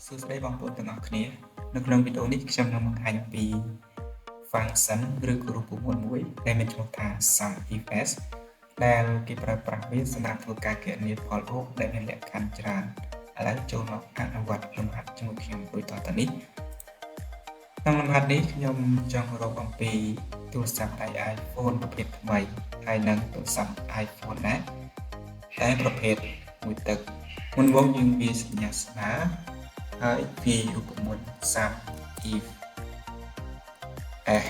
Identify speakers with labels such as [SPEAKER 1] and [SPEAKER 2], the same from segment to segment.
[SPEAKER 1] សួស្តីបងប្អូនទាំងអស់គ្នានៅក្នុងវីដេអូនេះខ្ញុំនឹងបង្ហាញពី function ឬក៏រូបមន្តមួយដែលមានឈ្មោះថា SUMIFS ដែលគេប្រើប្រាស់វាសម្រាប់ធ្វើការគណនាផលរោគដែលមានលក្ខខណ្ឌច្រើនឥឡូវចូលមកអនុវត្តលំហាត់ជាមួយខ្ញុំដូចតទៅនេះក្នុងលំហាត់នេះខ្ញុំចង់រកអំពីទូរស័ព្ទដៃ iPhone ប្រភេទថ្មីហើយនិងទូរស័ព្ទ iPhone ណាតែប្រភេទមួយទឹកមុនមកយើងវាសញ្ញាស្មើហើយពីរូបមន្ត SUM if S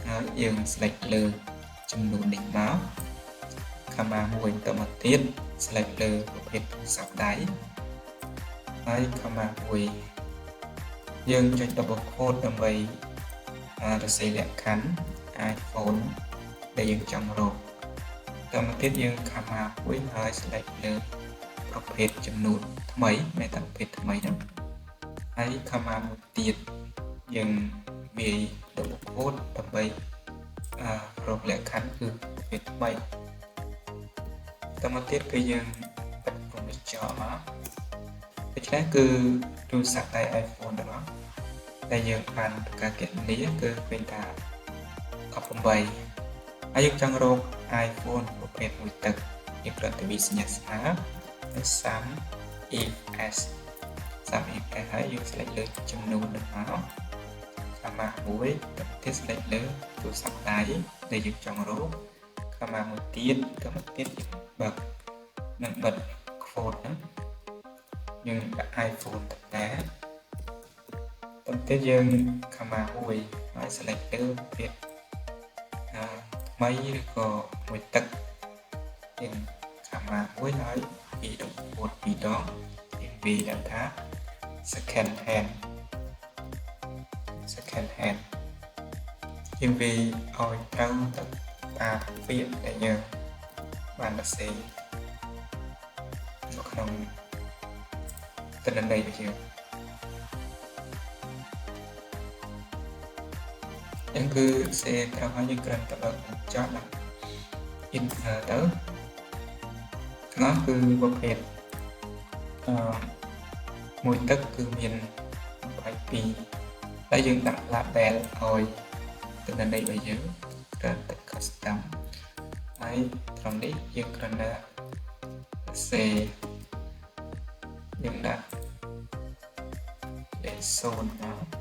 [SPEAKER 1] ហើយយើង select លើចំនួននេះមកខមាមួយទៅមកទៀត select លើប្រភេទទូរស័ព្ទដៃហើយខមាមួយយើងចុច double quote ដើម្បីសរសេរលក្ខខណ្ឌ iPhone ដែលយើងចង់រកទៅមកទៀតយើងខមាមួយហើយ select លើប្រភេទចំនួនថ្មីមានតែប្រភេទថ្មីហ្នឹងហើយខមាមួយទៀតយើងវាយ double quote ដើម្បីរកលក្ខខណ្ឌគឺប្រភេទថ្មីទៅមកទៀតគឺយើងបិទព្រំវិចរមកដូច្នេះគឺទូរស័ព្ទដៃ iPhone ទាំងអស់ដែលយើងបានធ្វើការគណនាគឺឃើញថា18ហើយយើងចង់រក iPhone ប្រភេទមួយទឹកយើងគ្រាន់តែវាសញ្ញាស្មើហើយ SUM if S ហើយយើង select លើចំនួននឹងមកខមាមួយទៅទៀត select លើទូរស័ព្ទដៃដែលយើងចង់រកខមាមួយទៀតទៅមកទៀតបើកនឹងបិទ quote ហ្នឹងយើងដាក់ iPhone ទៅដែរទៅទៀតយើងខមាមួយហើយ select លើប្រភេទថ្មីឬក៏មួយទឹកយើងខមាមួយហើយពីដុំ quote ពីរដងយើងវាយថា second hand យើងវាយឲ្យត្រូវទៅតាមពាក្យដែលយើងបានសរសេរនៅក្នុងទិន្នន័យរបស់យើងហ្នឹងគឺសេត្រូវហើយយើងគ្រាន់តែបើកបញ្ចប់ដល់ enter ទៅនោះគឺប្រភេទមួយទឹកគឺមាន22ហើយយើងដាក់ label ឲ្យទិន្នន័យរបស់យើងគ្រាន់តែ custom ហើយត្រង់នេះយើងគ្រាន់តែសេយើងដាក់លេខ0មក